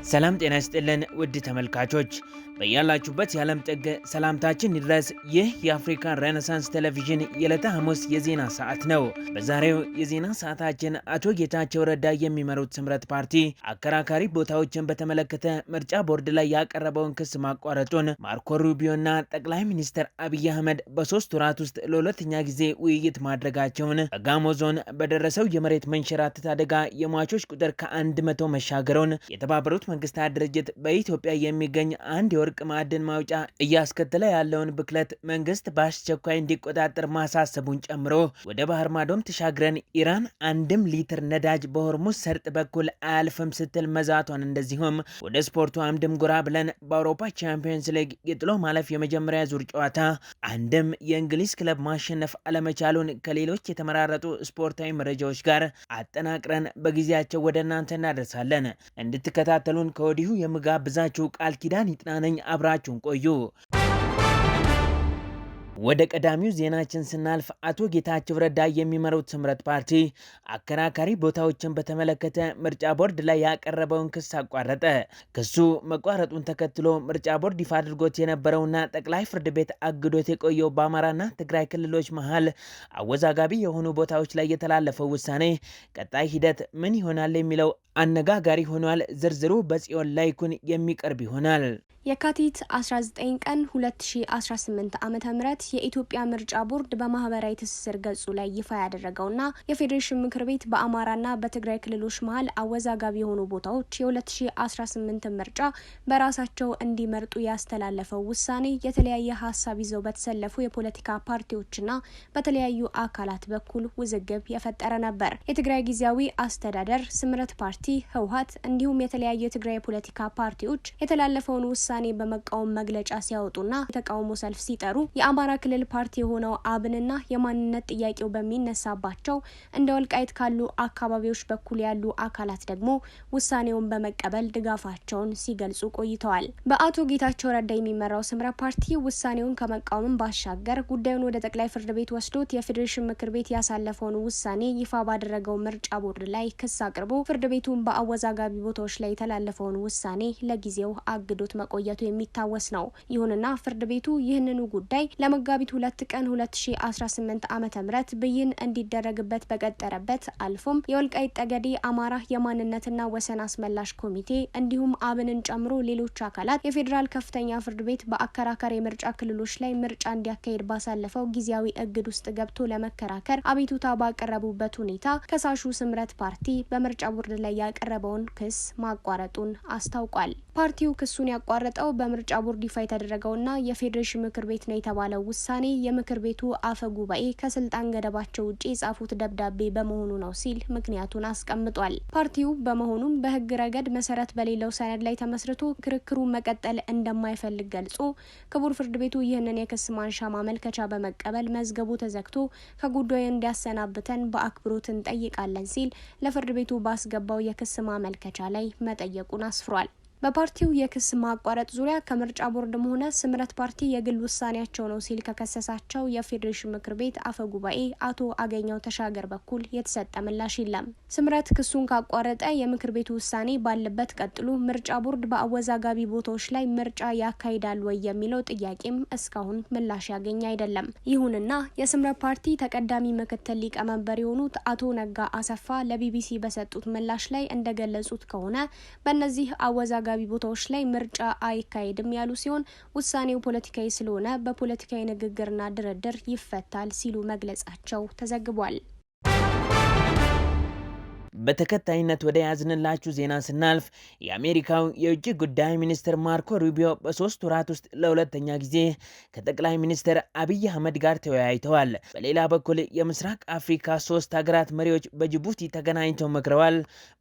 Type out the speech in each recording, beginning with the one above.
ሰላም ጤና ይስጥልን ውድ ተመልካቾች በያላችሁበት የዓለም ጥግ ሰላምታችን ይድረስ። ይህ የአፍሪካ ሬኔሳንስ ቴሌቪዥን የዕለተ ሐሙስ የዜና ሰዓት ነው። በዛሬው የዜና ሰዓታችን አቶ ጌታቸው ረዳ የሚመሩት ስምረት ፓርቲ አከራካሪ ቦታዎችን በተመለከተ ምርጫ ቦርድ ላይ ያቀረበውን ክስ ማቋረጡን፣ ማርኮ ሩቢዮና ጠቅላይ ሚኒስትር አብይ አህመድ በ3 ወራት ውስጥ ለሁለተኛ ጊዜ ውይይት ማድረጋቸውን፣ በጋሞ ዞን በደረሰው የመሬት መንሸራተት አደጋ የሟቾች ቁጥር ከ100 መሻገሩን፣ የተባበሩት መንግስታት ድርጅት በኢትዮጵያ የሚገኝ አንድ የወርቅ ማዕድን ማውጫ እያስከተለ ያለውን ብክለት መንግስት በአስቸኳይ እንዲቆጣጠር ማሳሰቡን ጨምሮ ወደ ባህር ማዶም ተሻግረን ኢራን 1 ሊትር ነዳጅ በሆርሙዝ ሰርጥ በኩል አያልፍም ስትል መዛቷን፣ እንደዚሁም ወደ ስፖርቱ አምድም ጎራ ብለን በአውሮፓ ቻምፒየንስ ሊግ የጥሎ ማለፍ የመጀመሪያ ዙር ጨዋታ አንድም የእንግሊዝ ክለብ ማሸነፍ አለመቻሉን ከሌሎች የተመራረጡ ስፖርታዊ መረጃዎች ጋር አጠናቅረን በጊዜያቸው ወደ እናንተ እናደርሳለን። እንድትከታተሉን ከወዲሁ የምጋብዛችሁ ቃል ኪዳን ይጥናነኝ። አብራችሁን ቆዩ። ወደ ቀዳሚው ዜናችን ስናልፍ አቶ ጌታቸው ረዳ የሚመሩት ስምረት ፓርቲ አከራካሪ ቦታዎችን በተመለከተ ምርጫ ቦርድ ላይ ያቀረበውን ክስ አቋረጠ። ክሱ መቋረጡን ተከትሎ ምርጫ ቦርድ ይፋ አድርጎት የነበረውና ጠቅላይ ፍርድ ቤት አግዶት የቆየው በአማራና ትግራይ ክልሎች መሃል አወዛጋቢ የሆኑ ቦታዎች ላይ የተላለፈው ውሳኔ ቀጣይ ሂደት ምን ይሆናል የሚለው አነጋጋሪ ሆኗል። ዝርዝሩ በጽዮን ላይኩን የሚቀርብ ይሆናል። የካቲት 19 ቀን 2018 ዓ.ም የኢትዮጵያ ምርጫ ቦርድ በማህበራዊ ትስስር ገጹ ላይ ይፋ ያደረገውና የፌዴሬሽን ምክር ቤት በአማራና በትግራይ ክልሎች መሃል አወዛጋቢ የሆኑ ቦታዎች የ2018 ምርጫ በራሳቸው እንዲመርጡ ያስተላለፈው ውሳኔ የተለያየ ሀሳብ ይዘው በተሰለፉ የፖለቲካ ፓርቲዎችና በተለያዩ አካላት በኩል ውዝግብ የፈጠረ ነበር። የትግራይ ጊዜያዊ አስተዳደር፣ ስምረት ፓርቲ፣ ህወሓት እንዲሁም የተለያዩ የትግራይ ፖለቲካ ፓርቲዎች የተላለፈውን ውሳኔ በመቃወም መግለጫ ሲያወጡና የተቃውሞ ሰልፍ ሲጠሩ፣ የአማራ ክልል ፓርቲ የሆነው አብንና የማንነት ጥያቄው በሚነሳባቸው እንደ ወልቃይት ካሉ አካባቢዎች በኩል ያሉ አካላት ደግሞ ውሳኔውን በመቀበል ድጋፋቸውን ሲገልጹ ቆይተዋል። በአቶ ጌታቸው ረዳ የሚመራው ስምረት ፓርቲ ውሳኔውን ከመቃወም ባሻገር ጉዳዩን ወደ ጠቅላይ ፍርድ ቤት ወስዶት የፌዴሬሽን ምክር ቤት ያሳለፈውን ውሳኔ ይፋ ባደረገው ምርጫ ቦርድ ላይ ክስ አቅርቦ ፍርድ ቤቱ በአወዛጋቢ ቦታዎች ላይ የተላለፈውን ውሳኔ ለጊዜው አግዶት መቆየቱ የሚታወስ ነው። ይሁንና ፍርድ ቤቱ ይህንኑ ጉዳይ ለመጋቢት 2 ቀን 2018 ዓ.ም ብይን እንዲደረግበት በቀጠረበት አልፎም የወልቃይት ጠገዴ አማራ የማንነትና ወሰን አስመላሽ ኮሚቴ እንዲሁም አብንን ጨምሮ ሌሎች አካላት የፌዴራል ከፍተኛ ፍርድ ቤት በአከራካሪ የምርጫ ክልሎች ላይ ምርጫ እንዲያካሄድ ባሳለፈው ጊዜያዊ እግድ ውስጥ ገብቶ ለመከራከር አቤቱታ ባቀረቡበት ሁኔታ ከሳሹ ስምረት ፓርቲ በምርጫ ቦርድ ላይ ያቀረበውን ክስ ማቋረጡን አስታውቋል። ፓርቲው ክሱን ያቋረጠው በምርጫ ቦርድ ይፋ የተደረገውና የፌዴሬሽን ምክር ቤት ነው የተባለው ውሳኔ የምክር ቤቱ አፈ ጉባኤ ከስልጣን ገደባቸው ውጪ የጻፉት ደብዳቤ በመሆኑ ነው ሲል ምክንያቱን አስቀምጧል። ፓርቲው በመሆኑም በሕግ ረገድ መሰረት በሌለው ሰነድ ላይ ተመስርቶ ክርክሩ መቀጠል እንደማይፈልግ ገልጾ ክቡር ፍርድ ቤቱ ይህንን የክስ ማንሻ ማመልከቻ በመቀበል መዝገቡ ተዘግቶ ከጉዳዩ እንዲያሰናብተን በአክብሮት እንጠይቃለን ሲል ለፍርድ ቤቱ ባስገባው የክስ ማመልከቻ ላይ መጠየቁን አስፍሯል። በፓርቲው የክስ ማቋረጥ ዙሪያ ከምርጫ ቦርድም ሆነ ስምረት ፓርቲ የግል ውሳኔያቸው ነው ሲል ከከሰሳቸው የፌዴሬሽን ምክር ቤት አፈ ጉባኤ አቶ አገኘው ተሻገር በኩል የተሰጠ ምላሽ የለም። ስምረት ክሱን ካቋረጠ የምክር ቤቱ ውሳኔ ባለበት ቀጥሎ ምርጫ ቦርድ በአወዛጋቢ ቦታዎች ላይ ምርጫ ያካሂዳል ወይ የሚለው ጥያቄም እስካሁን ምላሽ ያገኘ አይደለም። ይሁንና የስምረት ፓርቲ ተቀዳሚ ምክትል ሊቀመንበር የሆኑት አቶ ነጋ አሰፋ ለቢቢሲ በሰጡት ምላሽ ላይ እንደገለጹት ከሆነ በእነዚህ አወዛጋቢ ቦታዎች ላይ ምርጫ አይካሄድም ያሉ ሲሆን ውሳኔው ፖለቲካዊ ስለሆነ በፖለቲካዊ ንግግርና ድርድር ይፈታል ሲሉ መግለጻቸው ተዘግቧል። በተከታይነት ወደ ያዝንላችሁ ዜና ስናልፍ የአሜሪካው የውጭ ጉዳይ ሚኒስትር ማርኮ ሩቢዮ በ3 ወራት ውስጥ ለሁለተኛ ጊዜ ከጠቅላይ ሚኒስትር አብይ አህመድ ጋር ተወያይተዋል። በሌላ በኩል የምስራቅ አፍሪካ 3 ሀገራት መሪዎች በጅቡቲ ተገናኝተው መክረዋል።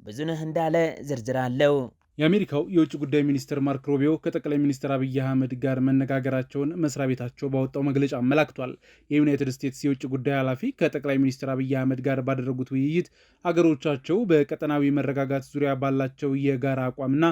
ብዙነህ እንዳለ ዝርዝር አለው። የአሜሪካው የውጭ ጉዳይ ሚኒስትር ማርኮ ሩቢዮ ከጠቅላይ ሚኒስትር አብይ አህመድ ጋር መነጋገራቸውን መስሪያ ቤታቸው ባወጣው መግለጫ አመላክቷል። የዩናይትድ ስቴትስ የውጭ ጉዳይ ኃላፊ ከጠቅላይ ሚኒስትር አብይ አህመድ ጋር ባደረጉት ውይይት አገሮቻቸው በቀጠናዊ መረጋጋት ዙሪያ ባላቸው የጋራ አቋምና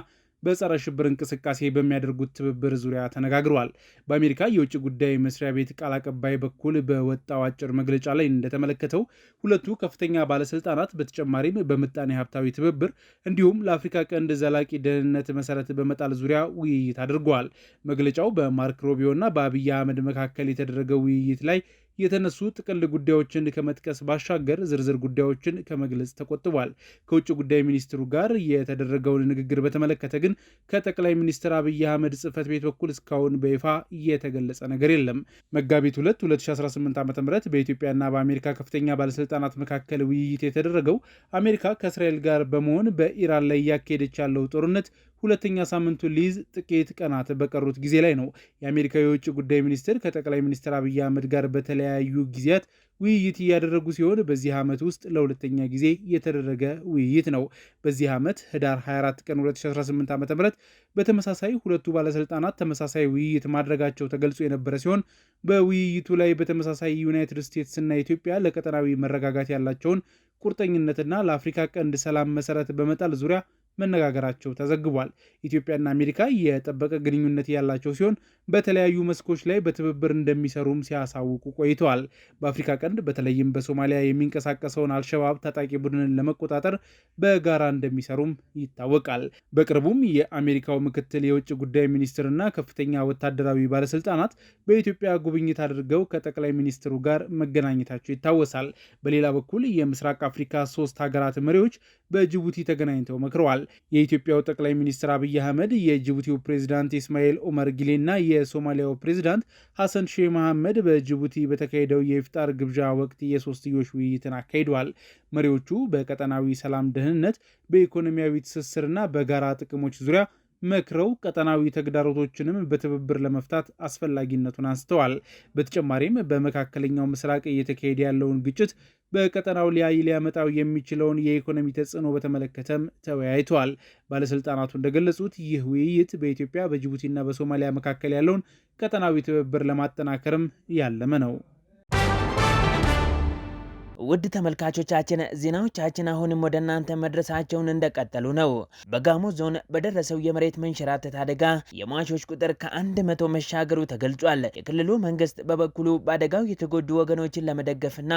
በጸረ ሽብር እንቅስቃሴ በሚያደርጉት ትብብር ዙሪያ ተነጋግረዋል። በአሜሪካ የውጭ ጉዳይ መስሪያ ቤት ቃል አቀባይ በኩል በወጣው አጭር መግለጫ ላይ እንደተመለከተው ሁለቱ ከፍተኛ ባለስልጣናት በተጨማሪም በምጣኔ ሀብታዊ ትብብር እንዲሁም ለአፍሪካ ቀንድ ዘላቂ ደህንነት መሰረት በመጣል ዙሪያ ውይይት አድርገዋል። መግለጫው በማርክ ሮቢዮ እና በአብይ አህመድ መካከል የተደረገው ውይይት ላይ የተነሱ ጥቅል ጉዳዮችን ከመጥቀስ ባሻገር ዝርዝር ጉዳዮችን ከመግለጽ ተቆጥቧል። ከውጭ ጉዳይ ሚኒስትሩ ጋር የተደረገውን ንግግር በተመለከተ ግን ከጠቅላይ ሚኒስትር አብይ አህመድ ጽህፈት ቤት በኩል እስካሁን በይፋ የተገለጸ ነገር የለም። መጋቢት 2 2018 ዓ.ም በኢትዮጵያና በአሜሪካ ከፍተኛ ባለስልጣናት መካከል ውይይት የተደረገው አሜሪካ ከእስራኤል ጋር በመሆን በኢራን ላይ እያካሄደች ያለው ጦርነት ሁለተኛ ሳምንቱን ሊይዝ ጥቂት ቀናት በቀሩት ጊዜ ላይ ነው። የአሜሪካ የውጭ ጉዳይ ሚኒስትር ከጠቅላይ ሚኒስትር አብይ አህመድ ጋር በተለያዩ ጊዜያት ውይይት እያደረጉ ሲሆን በዚህ ዓመት ውስጥ ለሁለተኛ ጊዜ የተደረገ ውይይት ነው። በዚህ ዓመት ህዳር 24 ቀን 2018 ዓ.ም በተመሳሳይ ሁለቱ ባለስልጣናት ተመሳሳይ ውይይት ማድረጋቸው ተገልጾ የነበረ ሲሆን በውይይቱ ላይ በተመሳሳይ ዩናይትድ ስቴትስ እና ኢትዮጵያ ለቀጠናዊ መረጋጋት ያላቸውን ቁርጠኝነትና ለአፍሪካ ቀንድ ሰላም መሰረት በመጣል ዙሪያ መነጋገራቸው ተዘግቧል። ኢትዮጵያና አሜሪካ የጠበቀ ግንኙነት ያላቸው ሲሆን በተለያዩ መስኮች ላይ በትብብር እንደሚሰሩም ሲያሳውቁ ቆይተዋል። በአፍሪካ ቀንድ በተለይም በሶማሊያ የሚንቀሳቀሰውን አልሸባብ ታጣቂ ቡድንን ለመቆጣጠር በጋራ እንደሚሰሩም ይታወቃል። በቅርቡም የአሜሪካው ምክትል የውጭ ጉዳይ ሚኒስትርና ከፍተኛ ወታደራዊ ባለስልጣናት በኢትዮጵያ ጉብኝት አድርገው ከጠቅላይ ሚኒስትሩ ጋር መገናኘታቸው ይታወሳል። በሌላ በኩል የምስራቅ አፍሪካ 3 ሀገራት መሪዎች በጅቡቲ ተገናኝተው መክረዋል። የኢትዮጵያው ጠቅላይ ሚኒስትር አብይ አህመድ የጅቡቲው ፕሬዝዳንት ኢስማኤል ኦመር ጊሌና የሶማሊያው ፕሬዝዳንት ሐሰን ሼህ መሐመድ በጅቡቲ በተካሄደው የኢፍጣር ግብዣ ወቅት የሶስትዮሽ ውይይትን አካሂደዋል። መሪዎቹ በቀጠናዊ ሰላም፣ ደህንነት፣ በኢኮኖሚያዊ ትስስርና በጋራ ጥቅሞች ዙሪያ መክረው ቀጠናዊ ተግዳሮቶችንም በትብብር ለመፍታት አስፈላጊነቱን አንስተዋል። በተጨማሪም በመካከለኛው ምስራቅ እየተካሄደ ያለውን ግጭት በቀጠናው ላይ ሊያመጣው የሚችለውን የኢኮኖሚ ተጽዕኖ በተመለከተም ተወያይተዋል። ባለስልጣናቱ እንደገለጹት ይህ ውይይት በኢትዮጵያ በጅቡቲና በሶማሊያ መካከል ያለውን ቀጠናዊ ትብብር ለማጠናከርም ያለመ ነው። ውድ ተመልካቾቻችን ዜናዎቻችን አሁንም ወደ እናንተ መድረሳቸውን እንደቀጠሉ ነው። በጋሞ ዞን በደረሰው የመሬት መንሸራተት አደጋ የሟቾች ቁጥር ከ100 መሻገሩ ተገልጿል። የክልሉ መንግስት በበኩሉ በአደጋው የተጎዱ ወገኖችን ለመደገፍና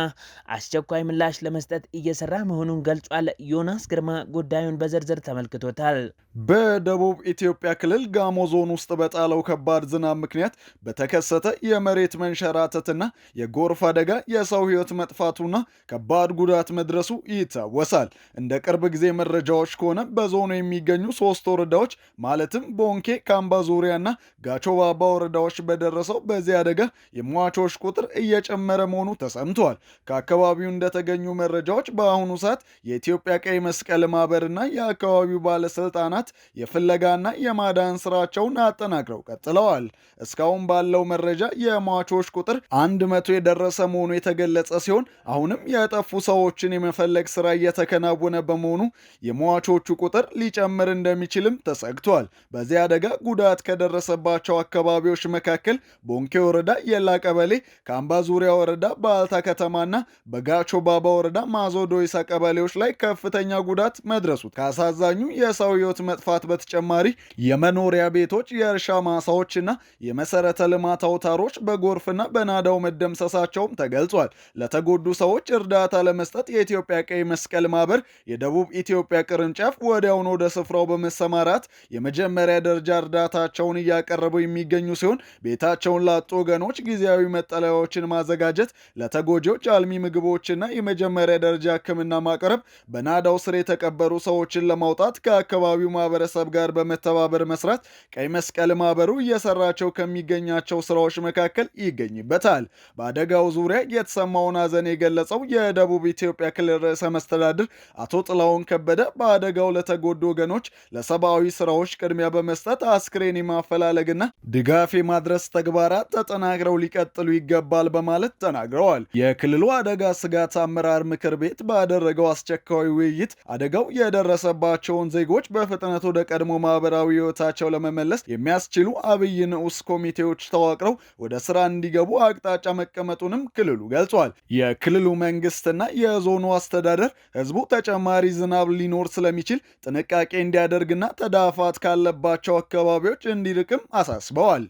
አስቸኳይ ምላሽ ለመስጠት እየሰራ መሆኑን ገልጿል። ዮናስ ግርማ ጉዳዩን በዝርዝር ተመልክቶታል። በደቡብ ኢትዮጵያ ክልል ጋሞ ዞን ውስጥ በጣለው ከባድ ዝናብ ምክንያት በተከሰተ የመሬት መንሸራተትና የጎርፍ አደጋ የሰው ሕይወት መጥፋቱና ከባድ ጉዳት መድረሱ ይታወሳል። እንደ ቅርብ ጊዜ መረጃዎች ከሆነ በዞኑ የሚገኙ 3 ወረዳዎች ማለትም ቦንኬ፣ ካምባ ዙሪያና ጋቾ ባባ ወረዳዎች በደረሰው በዚህ አደጋ የሟቾች ቁጥር እየጨመረ መሆኑ ተሰምቷል። ከአካባቢው እንደተገኙ መረጃዎች በአሁኑ ሰዓት የኢትዮጵያ ቀይ መስቀል ማህበርና የአካባቢው ባለስልጣናት የፍለጋና የማዳን ስራቸውን አጠናክረው ቀጥለዋል። እስካሁን ባለው መረጃ የሟቾች ቁጥር 100 የደረሰ መሆኑ የተገለጸ ሲሆን አሁንም የጠፉ ሰዎችን የመፈለግ ስራ እየተከናወነ በመሆኑ የሟቾቹ ቁጥር ሊጨምር እንደሚችልም ተሰግቷል። በዚህ አደጋ ጉዳት ከደረሰባቸው አካባቢዎች መካከል ቦንኬ ወረዳ የላ ቀበሌ፣ ካምባ ዙሪያ ወረዳ በአልታ ከተማና በጋቾ ባባ ወረዳ ማዞዶይሳ ቀበሌዎች ላይ ከፍተኛ ጉዳት መድረሱ ከአሳዛኙ የሰው ሕይወት መጥፋት በተጨማሪ የመኖሪያ ቤቶች፣ የእርሻ ማሳዎችና የመሰረተ ልማት አውታሮች በጎርፍና በናዳው መደምሰሳቸውም ተገልጿል። ለተጎዱ ሰዎች እርዳታ ለመስጠት የኢትዮጵያ ቀይ መስቀል ማህበር የደቡብ ኢትዮጵያ ቅርንጫፍ ወዲያውኑ ወደ ስፍራው በመሰማራት የመጀመሪያ ደረጃ እርዳታቸውን እያቀረቡ የሚገኙ ሲሆን ቤታቸውን ላጡ ወገኖች ጊዜያዊ መጠለያዎችን ማዘጋጀት፣ ለተጎጂዎች አልሚ ምግቦችና የመጀመሪያ ደረጃ ሕክምና ማቅረብ፣ በናዳው ስር የተቀበሩ ሰዎችን ለማውጣት ከአካባቢው ማህበረሰብ ጋር በመተባበር መስራት ቀይ መስቀል ማህበሩ እየሰራቸው ከሚገኛቸው ስራዎች መካከል ይገኝበታል። በአደጋው ዙሪያ የተሰማውን ሐዘን የገለጸው የደቡብ ኢትዮጵያ ክልል ርዕሰ መስተዳድር አቶ ጥላሁን ከበደ በአደጋው ለተጎዱ ወገኖች ለሰብአዊ ስራዎች ቅድሚያ በመስጠት አስክሬን የማፈላለግና ድጋፍ የማድረስ ተግባራት ተጠናክረው ሊቀጥሉ ይገባል በማለት ተናግረዋል። የክልሉ አደጋ ስጋት አመራር ምክር ቤት ባደረገው አስቸኳይ ውይይት አደጋው የደረሰባቸውን ዜጎች በፍጥነት ወደ ቀድሞ ማህበራዊ ህይወታቸው ለመመለስ የሚያስችሉ አብይ ንዑስ ኮሚቴዎች ተዋቅረው ወደ ስራ እንዲገቡ አቅጣጫ መቀመጡንም ክልሉ ገልጿል። የክልሉ መንግስትና የዞኑ አስተዳደር ህዝቡ ተጨማሪ ዝናብ ሊኖር ስለሚችል ጥንቃቄ እንዲያደርግና ተዳፋት ካለባቸው አካባቢዎች እንዲርቅም አሳስበዋል።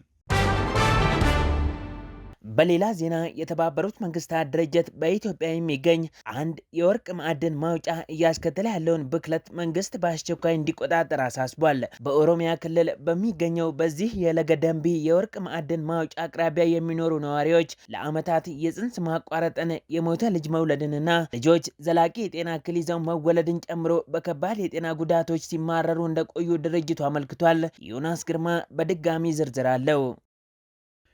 በሌላ ዜና የተባበሩት መንግስታት ድርጅት በኢትዮጵያ የሚገኝ አንድ የወርቅ ማዕድን ማውጫ እያስከተለ ያለውን ብክለት መንግስት በአስቸኳይ እንዲቆጣጠር አሳስቧል። በኦሮሚያ ክልል በሚገኘው በዚህ የለገደንቢ የወርቅ ማዕድን ማውጫ አቅራቢያ የሚኖሩ ነዋሪዎች ለዓመታት የጽንስ ማቋረጥን፣ የሞተ ልጅ መውለድንና ልጆች ዘላቂ የጤና እክል ይዘው መወለድን ጨምሮ በከባድ የጤና ጉዳቶች ሲማረሩ እንደቆዩ ድርጅቱ አመልክቷል። ዮናስ ግርማ በድጋሚ ዝርዝር አለው።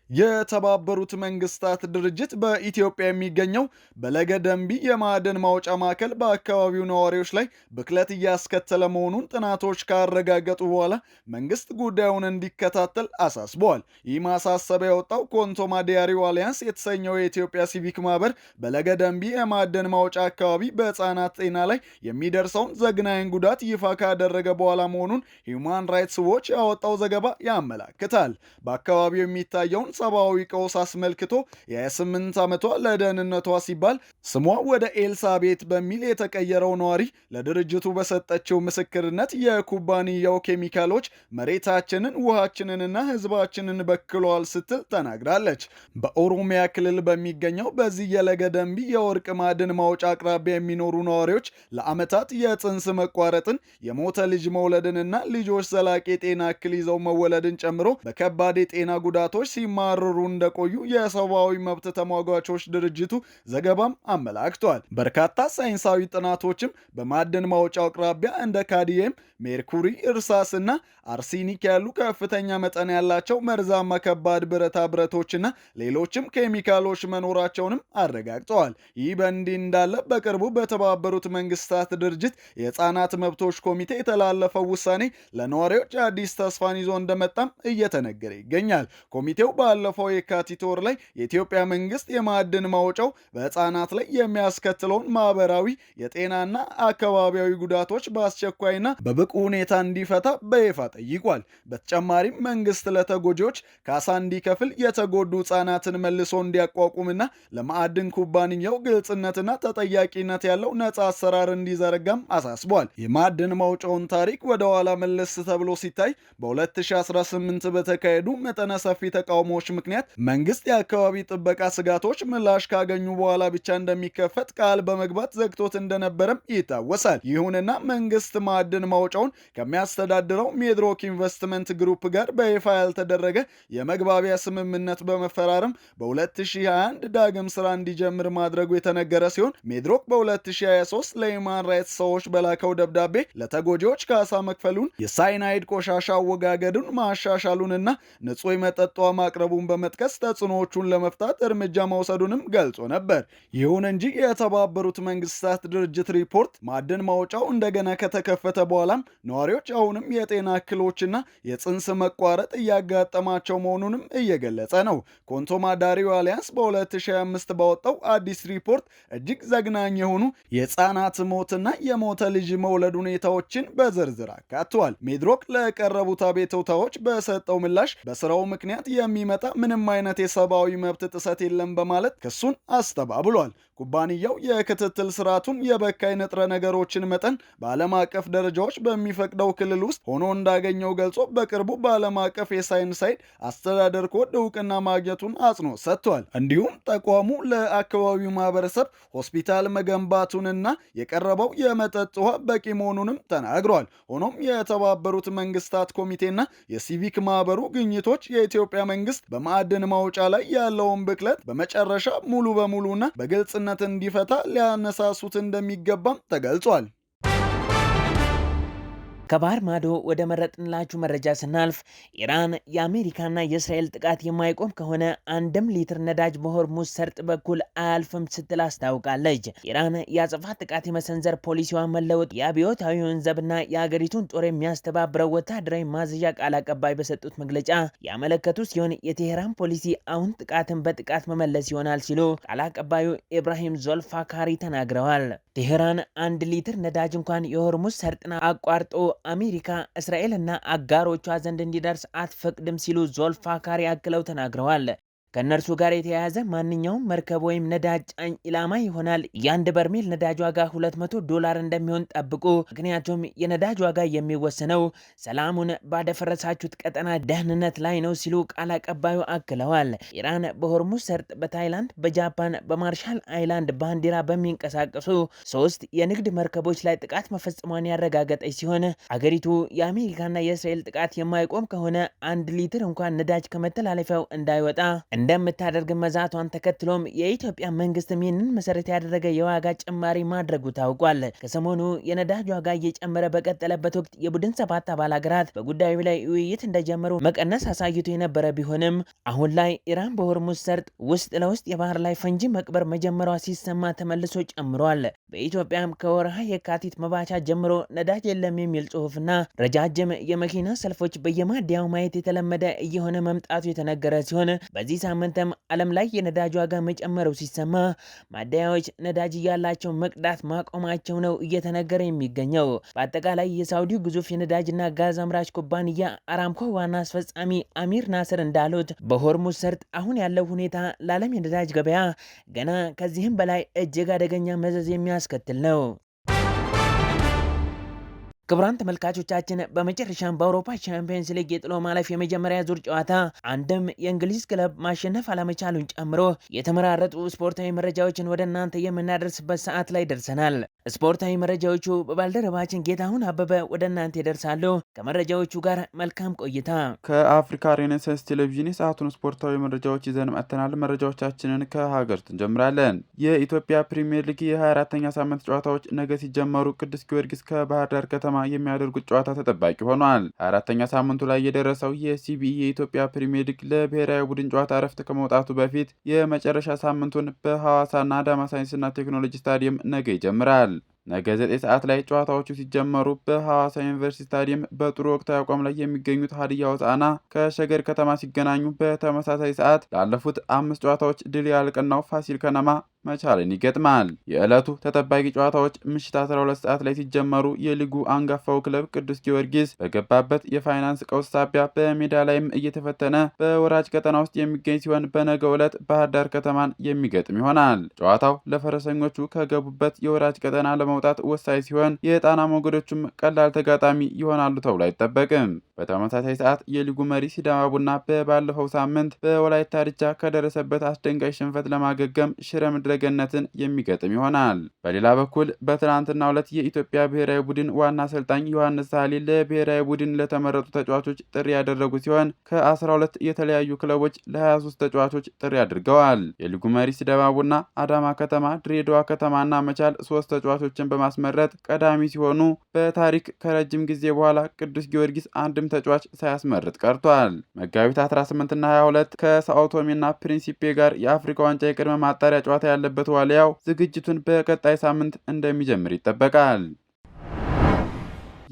የተባበሩት መንግስታት ድርጅት በኢትዮጵያ የሚገኘው በለገደንቢ የማዕድን ማውጫ ማዕከል በአካባቢው ነዋሪዎች ላይ ብክለት እያስከተለ መሆኑን ጥናቶች ካረጋገጡ በኋላ መንግስት ጉዳዩን እንዲከታተል አሳስበዋል። ይህ ማሳሰቢያ የወጣው ኮንቶማ ዲያሪው አሊያንስ የተሰኘው የኢትዮጵያ ሲቪክ ማህበር በለገደንቢ የማዕድን ማውጫ አካባቢ በህፃናት ጤና ላይ የሚደርሰውን ዘግናኝ ጉዳት ይፋ ካደረገ በኋላ መሆኑን ሂውማን ራይትስ ዎች ያወጣው ዘገባ ያመላክታል። በአካባቢው የሚታየውን ሰብአዊ ቀውስ አስመልክቶ የ28 ዓመቷ ለደህንነቷ ሲባል ስሟ ወደ ኤልሳቤት በሚል የተቀየረው ነዋሪ ለድርጅቱ በሰጠችው ምስክርነት የኩባንያው ኬሚካሎች መሬታችንን፣ ውሃችንንና ህዝባችንን በክለዋል ስትል ተናግራለች። በኦሮሚያ ክልል በሚገኘው በዚህ የለገደንቢ የወርቅ ማዕድን ማውጫ አቅራቢያ የሚኖሩ ነዋሪዎች ለዓመታት የጽንስ መቋረጥን፣ የሞተ ልጅ መውለድንና ልጆች ዘላቂ የጤና እክል ይዘው መወለድን ጨምሮ በከባድ የጤና ጉዳቶች ሲማረሩ እንደቆዩ የሰብአዊ መብት ተሟጋቾች ድርጅቱ ዘገባም አመላክቷል። በርካታ ሳይንሳዊ ጥናቶችም በማዕድን ማውጫው አቅራቢያ እንደ ካድሚየም፣ ሜርኩሪ፣ እርሳስና አርሲኒክ ያሉ ከፍተኛ መጠን ያላቸው መርዛማ ከባድ ብረታ ብረቶችና ሌሎችም ኬሚካሎች መኖራቸውንም አረጋግጠዋል። ይህ በእንዲህ እንዳለ በቅርቡ በተባበሩት መንግስታት ድርጅት የህፃናት መብቶች ኮሚቴ የተላለፈው ውሳኔ ለነዋሪዎች አዲስ ተስፋን ይዞ እንደመጣም እየተነገረ ይገኛል። ኮሚቴው ባለፈው የካቲት ወር ላይ የኢትዮጵያ መንግስት የማዕድን ማውጫው በህፃናት ላይ የሚያስከትለውን ማህበራዊ፣ የጤናና አካባቢያዊ ጉዳቶች በአስቸኳይና በብቁ ሁኔታ እንዲፈታ በይፋ ጠይቋል። በተጨማሪም መንግስት ለተጎጂዎች ካሳ እንዲከፍል፣ የተጎዱ ህፃናትን መልሶ እንዲያቋቁምና ለማዕድን ኩባንያው ግልጽነትና ተጠያቂነት ያለው ነፃ አሰራር እንዲዘረጋም አሳስቧል። የማዕድን ማውጫውን ታሪክ ወደ ኋላ መለስ ተብሎ ሲታይ በ2018 በተካሄዱ መጠነ ሰፊ ተቃውሞዎች ምክንያት መንግስት የአካባቢ ጥበቃ ስጋቶች ምላሽ ካገኙ በኋላ ብቻ እንደሚከፈት ቃል በመግባት ዘግቶት እንደነበረም ይታወሳል። ይሁንና መንግስት ማዕድን ማውጫውን ከሚያስተዳድረው ሜድሮክ ኢንቨስትመንት ግሩፕ ጋር በይፋ ያልተደረገ የመግባቢያ ስምምነት በመፈራረም በ2021 ዳግም ስራ እንዲጀምር ማድረጉ የተነገረ ሲሆን ሜድሮክ በ2023 ለሂውማን ራይትስ ሰዎች በላከው ደብዳቤ ለተጎጂዎች ካሳ መክፈሉን፣ የሳይናይድ ቆሻሻ አወጋገዱን ማሻሻሉንና ንጹህ መጠጥ ማቅረቡን በመጥቀስ ተጽዕኖዎቹን ለመፍታት እርምጃ መውሰዱንም ገልጾ ነበር። ይሁን እንጂ የተባበሩት መንግስታት ድርጅት ሪፖርት ማዕድን ማውጫው እንደገና ከተከፈተ በኋላም ነዋሪዎች አሁንም የጤና እክሎችና የጽንስ መቋረጥ እያጋጠማቸው መሆኑንም እየገለጸ ነው። ኮንቶማ ዳሪው አሊያንስ በ2025 ባወጣው አዲስ ሪፖርት እጅግ ዘግናኝ የሆኑ የህፃናት ሞትና የሞተ ልጅ መውለድ ሁኔታዎችን በዝርዝር አካቷል። ሜድሮክ ለቀረቡት አቤቱታዎች በሰጠው ምላሽ በስራው ምክንያት የሚመጣ ምንም አይነት የሰብአዊ መብት ጥሰት የለም በማለት ክሱን አስተባብሏል። ኩባንያው የክትትል ስርዓቱን የበካይ ንጥረ ነገሮችን መጠን በዓለም አቀፍ ደረጃዎች በሚፈቅደው ክልል ውስጥ ሆኖ እንዳገኘው ገልጾ በቅርቡ በዓለም አቀፍ የሳይንሳይድ አስተዳደር ኮድ እውቅና ማግኘቱን አጽንኦት ሰጥቷል። እንዲሁም ተቋሙ ለአካባቢው ማህበረሰብ ሆስፒታል መገንባቱንና የቀረበው የመጠጥ ውሃ በቂ መሆኑንም ተናግሯል። ሆኖም የተባበሩት መንግስታት ኮሚቴና የሲቪክ ማህበሩ ግኝቶች የኢትዮጵያ መንግስት በማዕድን ማውጫ ላይ ያለውን ብክለት በመጨረሻ ሙሉ በሙሉና በግልጽነት እንዲፈታ ሊያነሳሱት እንደሚገባም ተገልጿል። ከባህር ማዶ ወደ መረጥንላችሁ መረጃ ስናልፍ ኢራን የአሜሪካና የእስራኤል ጥቃት የማይቆም ከሆነ አንድም ሊትር ነዳጅ በሆርሙዝ ሰርጥ በኩል አያልፍም ስትል አስታውቃለች። ኢራን የአጸፋ ጥቃት የመሰንዘር ፖሊሲዋ መለወጥ የአብዮታዊውን ዘብና የአገሪቱን ጦር የሚያስተባብረው ወታደራዊ ማዘዣ ቃል አቀባይ በሰጡት መግለጫ ያመለከቱ ሲሆን የቴሄራን ፖሊሲ አሁን ጥቃትን በጥቃት መመለስ ይሆናል ሲሉ ቃል አቀባዩ ኢብራሂም ዞልፋካሪ ተናግረዋል። ቴሄራን 1 ሊትር ነዳጅ እንኳን የሆርሙዝ ሰርጥን አቋርጦ አሜሪካ፣ እስራኤል እና አጋሮቿ ዘንድ እንዲደርስ አትፈቅድም ሲሉ ዞልፋካሪ አክለው ተናግረዋል። ከእነርሱ ጋር የተያያዘ ማንኛውም መርከብ ወይም ነዳጅ ጫኝ ኢላማ ይሆናል። የአንድ በርሜል ነዳጅ ዋጋ $200 እንደሚሆን ጠብቁ። ምክንያቱም የነዳጅ ዋጋ የሚወሰነው ሰላሙን ባደፈረሳችሁት ቀጠና ደህንነት ላይ ነው ሲሉ ቃል አቀባዩ አክለዋል። ኢራን በሆርሙዝ ሰርጥ በታይላንድ፣ በጃፓን፣ በማርሻል አይላንድ ባንዲራ በሚንቀሳቀሱ 3 የንግድ መርከቦች ላይ ጥቃት መፈጸሟን ያረጋገጠች ሲሆን አገሪቱ የአሜሪካና የእስራኤል ጥቃት የማይቆም ከሆነ 1 ሊትር እንኳን ነዳጅ ከመተላለፊያው እንዳይወጣ እንደምታደርግ መዛቷን ተከትሎም የኢትዮጵያ መንግስትም ይህንን መሰረት ያደረገ የዋጋ ጭማሪ ማድረጉ ታውቋል። ከሰሞኑ የነዳጅ ዋጋ እየጨመረ በቀጠለበት ወቅት የቡድን 7 አባል ሀገራት በጉዳዩ ላይ ውይይት እንደጀመሩ መቀነስ አሳይቶ የነበረ ቢሆንም አሁን ላይ ኢራን በሆርሙዝ ሰርጥ ውስጥ ለውስጥ የባህር ላይ ፈንጂ መቅበር መጀመሯ ሲሰማ ተመልሶ ጨምሯል። በኢትዮጵያም ከወርሃ የካቲት መባቻ ጀምሮ ነዳጅ የለም የሚል ጽሁፍና ረጃጅም የመኪና ሰልፎች በየማደያው ማየት የተለመደ እየሆነ መምጣቱ የተነገረ ሲሆን በዚህ ሳምንትም ዓለም ላይ የነዳጅ ዋጋ መጨመሩ ሲሰማ ማደያዎች ነዳጅ እያላቸው መቅዳት ማቆማቸው ነው እየተነገረ የሚገኘው። በአጠቃላይ የሳውዲው ግዙፍ የነዳጅና ጋዝ አምራች ኩባንያ አራምኮ ዋና አስፈጻሚ አሚር ናስር እንዳሉት በሆርሙዝ ሰርጥ አሁን ያለው ሁኔታ ለዓለም የነዳጅ ገበያ ገና ከዚህም በላይ እጅግ አደገኛ መዘዝ የሚያስከትል ነው። ክቡራን ተመልካቾቻችን በመጨረሻም በአውሮፓ ቻምፒየንስ ሊግ የጥሎ ማለፍ የመጀመሪያ ዙር ጨዋታ አንድም የእንግሊዝ ክለብ ማሸነፍ አለመቻሉን ጨምሮ የተመራረጡ ስፖርታዊ መረጃዎችን ወደ እናንተ የምናደርስበት ሰዓት ላይ ደርሰናል። ስፖርታዊ መረጃዎቹ በባልደረባችን ጌታሁን አበበ ወደ እናንተ ይደርሳሉ። ከመረጃዎቹ ጋር መልካም ቆይታ። ከአፍሪካ ሬኔሳንስ ቴሌቪዥን የሰዓቱን ስፖርታዊ መረጃዎች ይዘን መጥተናል። መረጃዎቻችንን ከሀገር እንጀምራለን። የኢትዮጵያ ፕሪሚየር ሊግ የ24ኛ ሳምንት ጨዋታዎች ነገ ሲጀመሩ ቅዱስ ጊዮርጊስ ከባህር ዳር ከተማ የሚያደርጉት ጨዋታ ተጠባቂ ሆኗል። 24ኛ ሳምንቱ ላይ የደረሰው የሲቢኢ የኢትዮጵያ ፕሪሚየር ሊግ ለብሔራዊ ቡድን ጨዋታ እረፍት ከመውጣቱ በፊት የመጨረሻ ሳምንቱን በሐዋሳና አዳማ ሳይንስና ቴክኖሎጂ ስታዲየም ነገ ይጀምራል። ነገ 9 ሰዓት ላይ ጨዋታዎቹ ሲጀመሩ በሐዋሳ ዩኒቨርሲቲ ስታዲየም በጥሩ ወቅታዊ አቋም ላይ የሚገኙት ሀዲያ ሆሳዕና ከሸገር ከተማ ሲገናኙ በተመሳሳይ ሰዓት ላለፉት 5 ጨዋታዎች ድል ያልቀናው ፋሲል ከነማ መቻልን ይገጥማል። የዕለቱ ተጠባቂ ጨዋታዎች ምሽት 12 ሰዓት ላይ ሲጀመሩ የሊጉ አንጋፋው ክለብ ቅዱስ ጊዮርጊስ በገባበት የፋይናንስ ቀውስ ሳቢያ በሜዳ ላይም እየተፈተነ በወራጅ ቀጠና ውስጥ የሚገኝ ሲሆን በነገው ዕለት ባህር ዳር ከተማን የሚገጥም ይሆናል። ጨዋታው ለፈረሰኞቹ ከገቡበት የወራጅ ቀጠና ለመውጣት ወሳኝ ሲሆን የጣና ሞገዶቹም ቀላል ተጋጣሚ ይሆናሉ ተብሎ አይጠበቅም። በተመሳሳይ ሰዓት የሊጉ መሪ ሲዳማ ቡና ባለፈው ሳምንት በወላይታ ድቻ ከደረሰበት አስደንጋጭ ሽንፈት ለማገገም ሽረ ምድረ ገነትን የሚገጥም ይሆናል። በሌላ በኩል በትናንትናው ዕለት የኢትዮጵያ ብሔራዊ ቡድን ዋና አሰልጣኝ ዮሐንስ ሳህሌ ለብሔራዊ ቡድን ለተመረጡ ተጫዋቾች ጥሪ ያደረጉ ሲሆን ከ12 የተለያዩ ክለቦች ለ23 ተጫዋቾች ጥሪ አድርገዋል። የሊጉ መሪ ሲዳማ ቡና፣ አዳማ ከተማ፣ ድሬዳዋ ከተማና መቻል 3 ተጫዋቾችን በማስመረጥ ቀዳሚ ሲሆኑ በታሪክ ከረጅም ጊዜ በኋላ ቅዱስ ጊዮርጊስ አንድም ተጫዋች ሳያስመርጥ ቀርቷል። መጋቢት 18ና 22 ከሳኦቶሚና ፕሪንሲፔ ጋር የአፍሪካ ዋንጫ የቅድመ ማጣሪያ ጨዋታ ያለበት ዋሊያው ዝግጅቱን በቀጣይ ሳምንት እንደሚጀምር ይጠበቃል።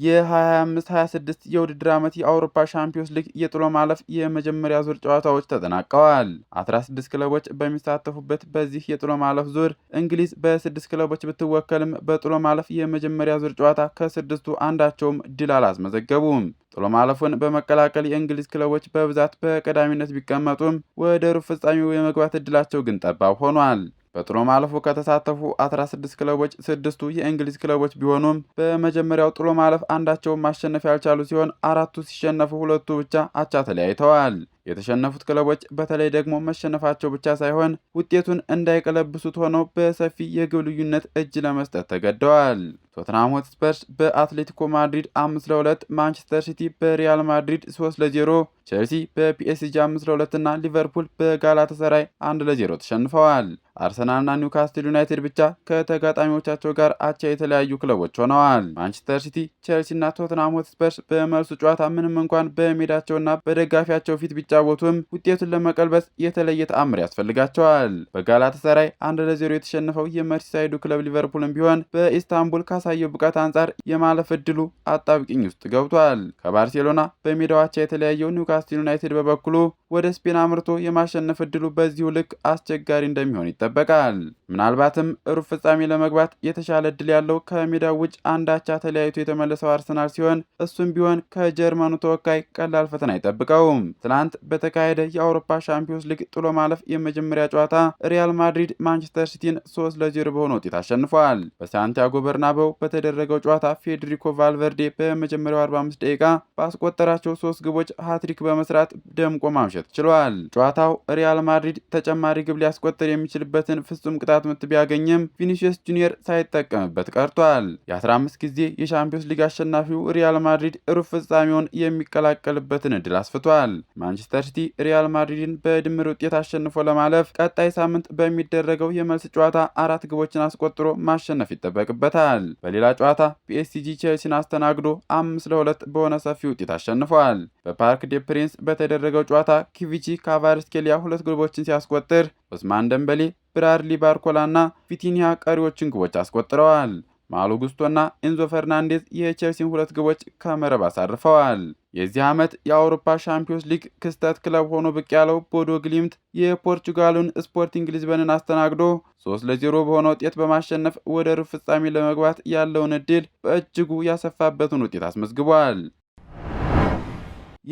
የ25-26 የውድድር ዓመት የአውሮፓ ሻምፒዮንስ ሊግ የጥሎ ማለፍ የመጀመሪያ ዙር ጨዋታዎች ተጠናቀዋል። 16 ክለቦች በሚሳተፉበት በዚህ የጥሎ ማለፍ ዙር እንግሊዝ በ6 ክለቦች ብትወከልም በጥሎ ማለፍ የመጀመሪያ ዙር ጨዋታ ከ6ቱ አንዳቸውም ድል አላስመዘገቡም። ጥሎ ማለፉን በመቀላቀል የእንግሊዝ ክለቦች በብዛት በቀዳሚነት ቢቀመጡም ወደ ሩብ ፍጻሜው የመግባት ዕድላቸው ግን ጠባብ ሆኗል። በጥሎ ማለፉ ከተሳተፉ 16 ክለቦች 6ቱ የእንግሊዝ ክለቦች ቢሆኑም በመጀመሪያው ጥሎ ማለፍ አንዳቸውን ማሸነፍ ያልቻሉ ሲሆን 4ቱ ሲሸነፉ 2ቱ ብቻ አቻ ተለያይተዋል። የተሸነፉት ክለቦች በተለይ ደግሞ መሸነፋቸው ብቻ ሳይሆን ውጤቱን እንዳይቀለብሱት ሆነው በሰፊ የግብ ልዩነት እጅ ለመስጠት ተገደዋል። ቶተንሃም ሆትስፐርስ በአትሌቲኮ ማድሪድ 5-2፣ ማንቸስተር ሲቲ በሪያል ማድሪድ 3-0፣ ቼልሲ በፒኤስጂ 5-2 እና ሊቨርፑል በጋላታሳራይ 1-0 ተሸንፈዋል። አርሰናልና ኒውካስትል ዩናይትድ ብቻ ከተጋጣሚዎቻቸው ጋር አቻ የተለያዩ ክለቦች ሆነዋል። ማንቸስተር ሲቲ፣ ቼልሲ እና ቶተንሃም ሆትስፐርስ በመልሱ ጨዋታ ምንም እንኳን በሜዳቸውና በደጋፊያቸው ፊት ቢጫወቱም ውጤቱን ለመቀልበስ የተለየ ተአምር ያስፈልጋቸዋል። በጋላታሳራይ 1-0 የተሸነፈው የመርሲሳይዱ ክለብ ሊቨርፑልም ቢሆን በኢስታንቡል ካሳየው ብቃት አንጻር የማለፍ ዕድሉ አጣብቂኝ ውስጥ ገብቷል። ከባርሴሎና በሜዳው አቻ የተለያየው ኒውካስትል ዩናይትድ በበኩሉ ወደ ስፔን አምርቶ የማሸነፍ ዕድሉ በዚሁ ልክ አስቸጋሪ እንደሚሆን ይጠበቃል። ምናልባትም ሩብ ፍጻሜ ለመግባት የተሻለ ዕድል ያለው ከሜዳው ውጭ አንድ አቻ ተለያይቶ የተመለሰው አርሰናል ሲሆን እሱም ቢሆን ከጀርመኑ ተወካይ ቀላል ፈተና አይጠብቀውም። ትናንት በተካሄደ የአውሮፓ ሻምፒዮንስ ሊግ ጥሎ ማለፍ የመጀመሪያ ጨዋታ ሪያል ማድሪድ ማንቸስተር ሲቲን 3-0 በሆነ ውጤት አሸንፏል። በሳንቲያጎ በርናባው በተደረገው ጨዋታ ፌዴሪኮ ቫልቨርዴ በመጀመሪያው 45 ደቂቃ ባስቆጠራቸው 3 ግቦች ሃትሪክ በመስራት ደምቆ ማምሸት ችሏል። ጨዋታው ሪያል ማድሪድ ተጨማሪ ግብ ሊያስቆጥር የሚችልበትን ፍጹም ቅጣት ምት ቢያገኝም ቪኒሲየስ ጁኒየር ሳይጠቀምበት ቀርቷል። የ15 ጊዜ የሻምፒዮንስ ሊግ አሸናፊው ሪያል ማድሪድ ሩብ ፍጻሜውን የሚቀላቀልበትን እድል አስፍቷል። ማንቸስተር ሲቲ ሪያል ማድሪድን በድምር ውጤት አሸንፎ ለማለፍ ቀጣይ ሳምንት በሚደረገው የመልስ ጨዋታ 4 ግቦችን አስቆጥሮ ማሸነፍ ይጠበቅበታል። በሌላ ጨዋታ ፒኤስጂ ቼልሲን አስተናግዶ 5-2 በሆነ ሰፊ ውጤት አሸንፏል። በፓርክ ዴ ፕሪንስ በተደረገው ጨዋታ ኪቪቺ ካቫርስኬሊያ 2 ግቦችን ሲያስቆጥር ኦስማን ደምበሌ፣ ብራድሊ ባርኮላና ቪቲኒያ ቀሪዎችን ግቦች አስቆጥረዋል። ማሎ ጉስቶና ኤንዞ ፈርናንዴዝ የቼልሲን 2 ግቦች ከመረብ አሳርፈዋል። የዚህ ዓመት የአውሮፓ ሻምፒዮንስ ሊግ ክስተት ክለብ ሆኖ ብቅ ያለው ቦዶ ግሊምት የፖርቹጋሉን ስፖርቲንግ ሊዝበንን አስተናግዶ 3-0 በሆነ ውጤት በማሸነፍ ወደ ሩብ ፍጻሜ ለመግባት ያለውን እድል በእጅጉ ያሰፋበትን ውጤት አስመዝግቧል።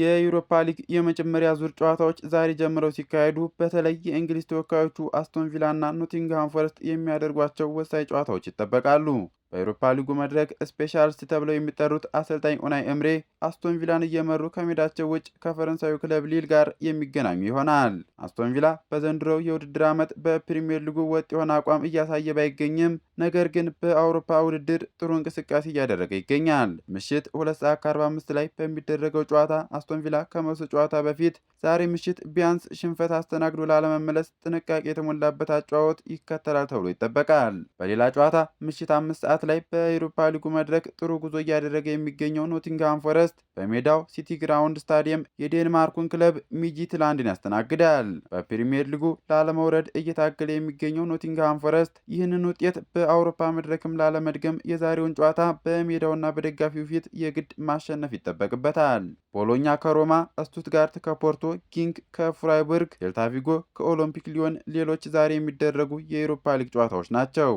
የዩሮፓ ሊግ የመጀመሪያ ዙር ጨዋታዎች ዛሬ ጀምረው ሲካሄዱ በተለይ የእንግሊዝ ተወካዮቹ አስቶን ቪላ እና ኖቲንግሃም ፎረስት የሚያደርጓቸው ወሳኝ ጨዋታዎች ይጠበቃሉ። በአውሮፓ ሊጉ መድረክ ስፔሻሊስት ተብለው የሚጠሩት አሰልጣኝ ኡናይ ኤምሬ አስቶን ቪላን እየመሩ ከሜዳቸው ውጭ ከፈረንሳዩ ክለብ ሊል ጋር የሚገናኙ ይሆናል። አስቶን ቪላ በዘንድሮው የውድድር ዓመት በፕሪሚየር ሊጉ ወጥ የሆነ አቋም እያሳየ ባይገኝም ነገር ግን በአውሮፓ ውድድር ጥሩ እንቅስቃሴ እያደረገ ይገኛል። ምሽት 2:45 ላይ በሚደረገው ጨዋታ አስቶን ቪላ ከመልሱ ጨዋታ በፊት ዛሬ ምሽት ቢያንስ ሽንፈት አስተናግዶ ላለመመለስ ጥንቃቄ የተሞላበት አጨዋወት ይከተላል ተብሎ ይጠበቃል። በሌላ ጨዋታ ምሽት 5 ሰዓት ላይ በአውሮፓ ሊጉ መድረክ ጥሩ ጉዞ እያደረገ የሚገኘው ኖቲንግሃም ፎረስት በሜዳው ሲቲ ግራውንድ ስታዲየም የዴንማርኩን ክለብ ሚድትላንድን ያስተናግዳል። በፕሪሚየር ሊጉ ላለመውረድ እየታገለ የሚገኘው ኖቲንግሃም ፎረስት ይህንን ውጤት በአውሮፓ መድረክም ላለመድገም የዛሬውን ጨዋታ በሜዳውና በደጋፊው ፊት የግድ ማሸነፍ ይጠበቅበታል። ቦሎኛ ከሮማ፣ ስቱትጋርት ከፖርቶ፣ ጊንክ ከፍራይቡርግ፣ ሴልታ ቪጎ ከኦሎምፒክ ሊዮን ሌሎች ዛሬ የሚደረጉ የአውሮፓ ሊግ ጨዋታዎች ናቸው።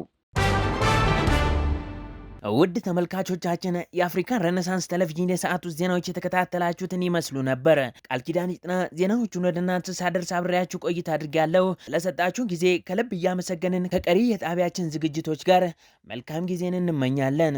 ውድ ተመልካቾቻችን የአፍሪካን ሬኔሳንስ ቴሌቪዥን የሰዓቱ ዜናዎች የተከታተላችሁትን ይመስሉ ነበር። ቃል ኪዳን ይጥና ዜናዎቹን ወደ እናንተ ሳደርስ አብሬያችሁ ቆይታ አድርጌያለሁ። ስለሰጣችሁን ጊዜ ከልብ እያመሰገንን ከቀሪ የጣቢያችን ዝግጅቶች ጋር መልካም ጊዜን እንመኛለን።